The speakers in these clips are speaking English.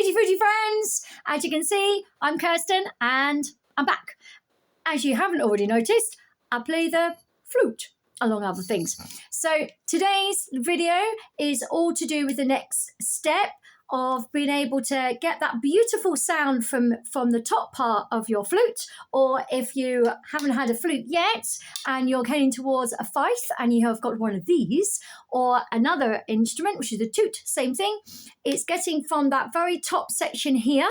Tutti Frutti friends! As you can see, I'm Kirstin and I'm back. As you haven't already noticed, I play the flute, along other things. So today's video is all to do with the next step of being able to get that beautiful sound from the top part of your flute, or if you haven't had a flute yet and you're heading towards a fife and you have got one of these or another instrument, which is the toot, same thing, it's getting from that very top section here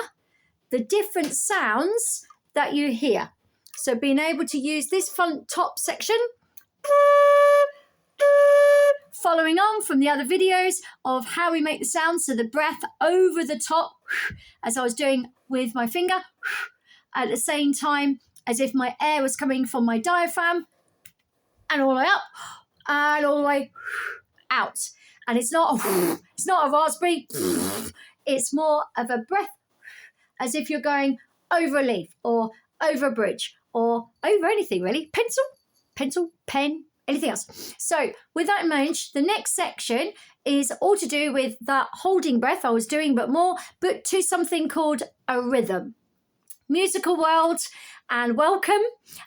the different sounds that you hear. So being able to use this front top section, following on from the other videos of how we make the sound, so the breath over the top, as I was doing with my finger, at the same time as if my air was coming from my diaphragm, and all the way up, and all the way out. And it's not a raspberry, it's more of a breath, as if you're going over a leaf, or over a bridge, or over anything really, pencil, pen, anything else. So with that in mind, the next section is all to do with that holding breath I was doing, but to something called a rhythm. Musical world, and welcome.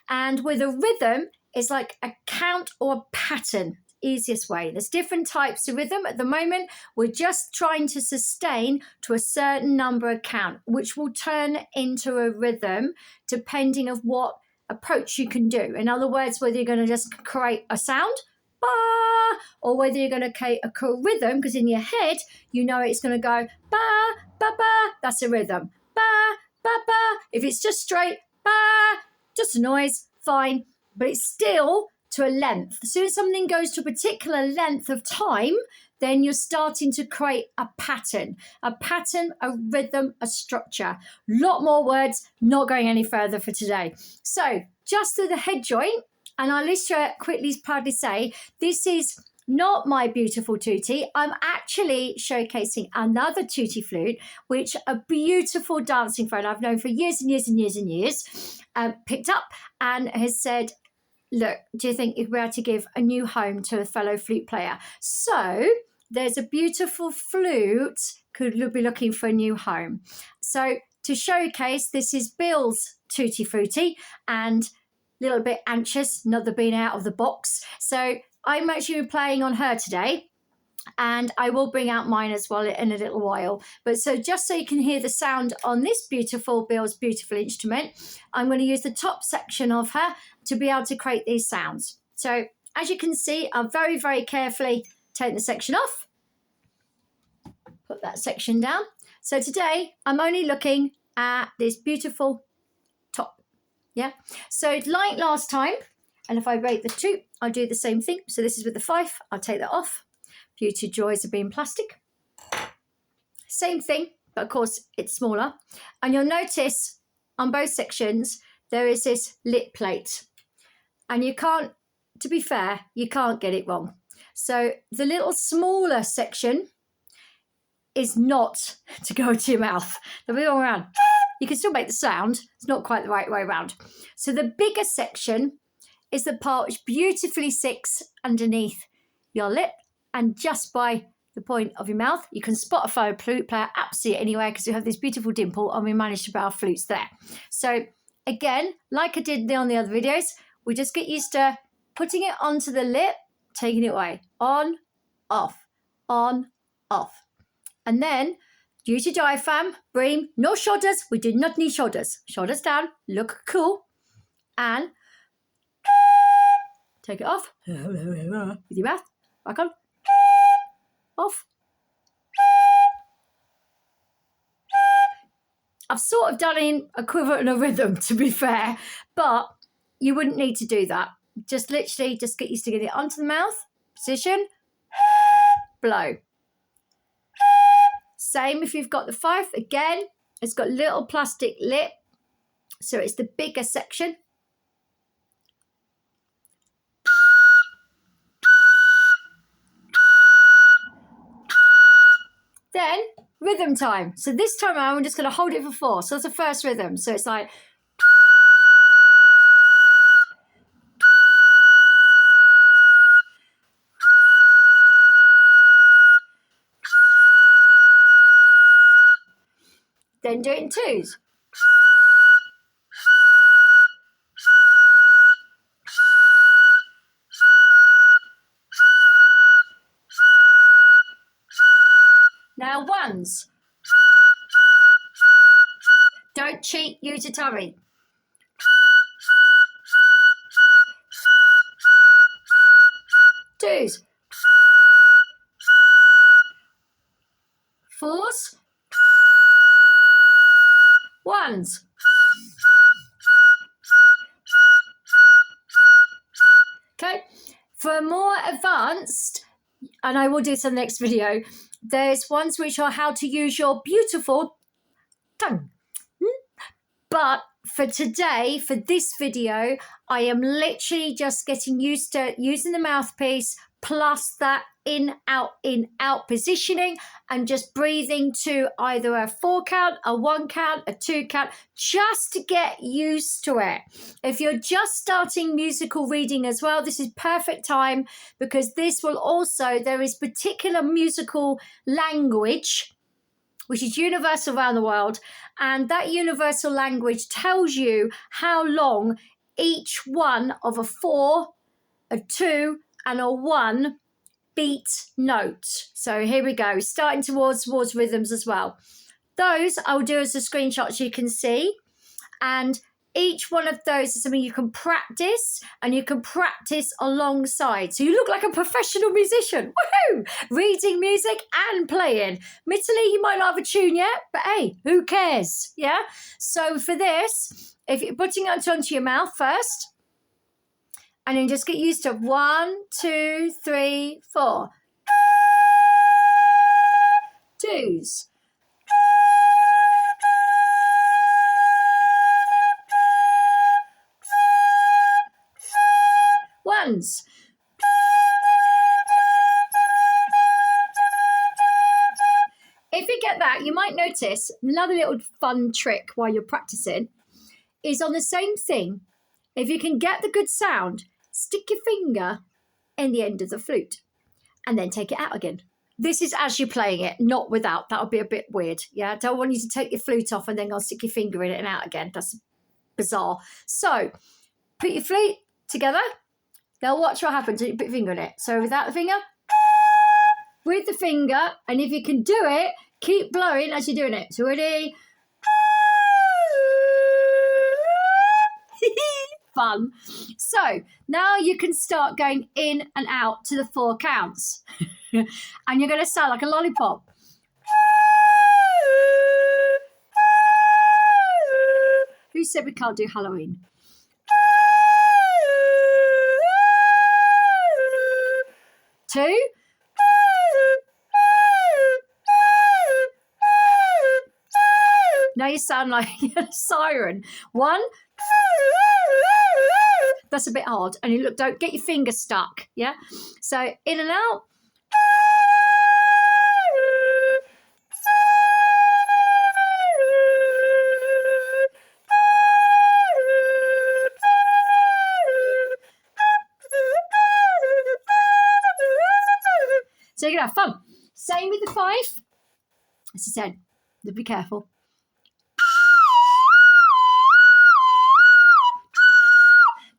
And with a rhythm, it's like a count or a pattern. Easiest way. There's different types of rhythm. At the moment, we're just trying to sustain to a certain number of count, which will turn into a rhythm depending of what approach you can do. In other words, whether you're going to just create a sound, ba, or whether you're going to create a rhythm, because in your head you know it's going to go ba ba ba. That's a rhythm. Ba ba ba. If it's just straight ba, just a noise, fine, but it's still to a length. As soon as something goes to a particular length of time, then you're starting to create a pattern, a rhythm, a structure. Lot more words, not going any further for today. So just through the head joint, and I'll just quickly proudly say, this is not my beautiful tutti. I'm actually showcasing another tutti flute, which a beautiful dancing friend I've known for years and years and years and years picked up and has said, look, do you think you'd be able to give a new home to a fellow flute player? So there's a beautiful flute could be looking for a new home. So to showcase, this is Bill's Tutti Frutti, and a little bit anxious, not the being out of the box. So I'm actually playing on her today, and I will bring out mine as well in a little while. But so just so you can hear the sound on this beautiful Bill's beautiful instrument, I'm going to use the top section of her to be able to create these sounds. So as you can see, I'll very, very carefully take the section off, put that section down. So today I'm only looking at this beautiful top. Yeah. So like last time, and if I break the toot, I'll do the same thing. So this is with the fife. I'll take that off. Beauty joys of being plastic. Same thing, but of course it's smaller. And you'll notice on both sections there is this lip plate, and you can't, to be fair, you can't get it wrong. So the little smaller section is not to go to your mouth. The way around, you can still make the sound. It's not quite the right way around. So the bigger section is the part which beautifully sits underneath your lip, and just by the point of your mouth, you can spot a fellow flute player absolutely anywhere, because you have this beautiful dimple, and we managed to put our flutes there. So again, like I did on the other videos, we just get used to putting it onto the lip, taking it away, on, off, and then use your diaphragm, breathe, no shoulders. We do not need shoulders. Shoulders down, look cool, and take it off with your mouth, back on, off. I've sort of done an equivalent of a rhythm, to be fair, but you wouldn't need to do that. Just literally just get used to getting it onto the mouth, position, blow. Same if you've got the fife. Again, it's got little plastic lip, so it's the bigger section. Then rhythm time. So this time around, I'm just going to hold it for 4. So that's the first rhythm. So it's like, Then do it in twos. Now ones. Don't cheat, use your tummy. Twos. Fours. Ones. Okay, for more advanced, and I will do some next video, there's ones which are how to use your beautiful tongue. But for today, for this video, I am literally just getting used to using the mouthpiece plus that in, out positioning, and just breathing to either a 4 count, a 1 count, a 2 count, just to get used to it. If you're just starting musical reading as well, this is perfect time, because this will also, there is particular musical language which is universal around the world, and that universal language tells you how long each one of a 4, a 2, and a 1 beat note. So here we go, starting towards rhythms as well. Those I'll do as a screenshot so you can see, and each one of those is something you can practice, and you can practice alongside. So you look like a professional musician. Woohoo! Reading music and playing. Admittedly, you might not have a tune yet, but hey, who cares? Yeah? So for this, if you're putting it onto your mouth first, and then just get used to 1, 2, 3, 4. Twos. Ones. If you get that, you might notice another little fun trick while you're practicing is on the same thing. If you can get the good sound, stick your finger in the end of the flute and then take it out again. This is as you're playing it, not without. That would be a bit weird. Yeah, I don't want you to take your flute off and then go stick your finger in it and out again. That's bizarre. So put your flute together. Now watch what happens when you put your finger in it. So without the finger, with the finger, and if you can do it, keep blowing as you're doing it. So ready? Fun. So now you can start going in and out to the 4 counts. And you're going to sound like a lollipop. Who said we can't do Halloween? Two. Now you sound like a siren. 1. That's a bit hard. And you look, don't get your finger stuck. Yeah. So in and out. So you're going to have fun. Same with the 5. As I said, be careful.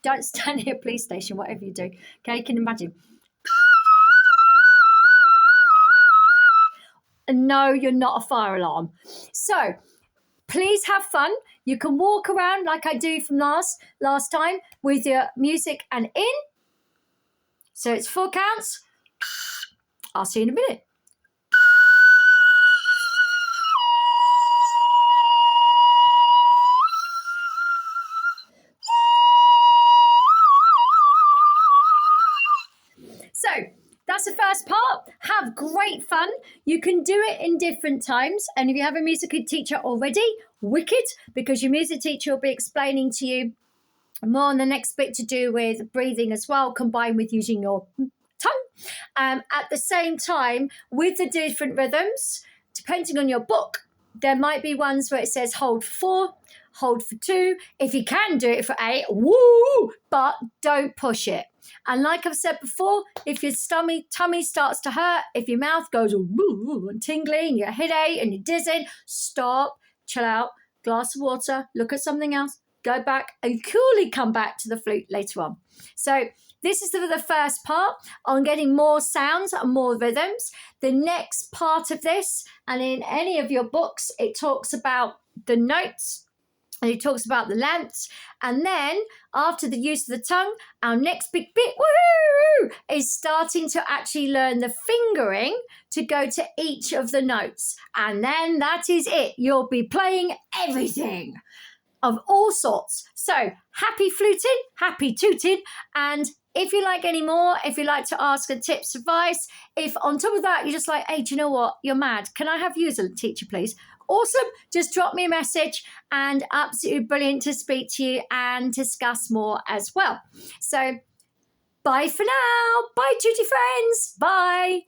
Don't stand near a police station, whatever you do. Okay, you can imagine. And no, you're not a fire alarm. So please have fun. You can walk around like I do from last time with your music and in. So it's 4 counts. I'll see you in a minute. So that's the first part. Have great fun. You can do it in different times. And if you have a music teacher already, wicked, because your music teacher will be explaining to you more on the next bit to do with breathing as well, combined with using your tongue. At the same time, with the different rhythms, depending on your book, there might be ones where it says hold for 4, hold for 2. If you can do it for 8, woo, but don't push it. And like I've said before, if your tummy starts to hurt, if your mouth goes woo and tingling, your headache and you're dizzy, stop, chill out, glass of water, look at something else, go back and coolly come back to the flute later on. So this is the first part on getting more sounds and more rhythms. The next part of this, and in any of your books, it talks about the notes, and it talks about the lengths. And then after the use of the tongue, our next big bit, woohoo, is starting to actually learn the fingering to go to each of the notes. And then that is it. You'll be playing everything of all sorts. So happy fluting, happy tooting. And if you like any more, if you like to ask a tips, advice, if on top of that, you're just like, hey, do you know what? You're mad. Can I have you as a teacher, please? Awesome. Just drop me a message, and absolutely brilliant to speak to you and discuss more as well. So bye for now. Bye, tutti friends. Bye.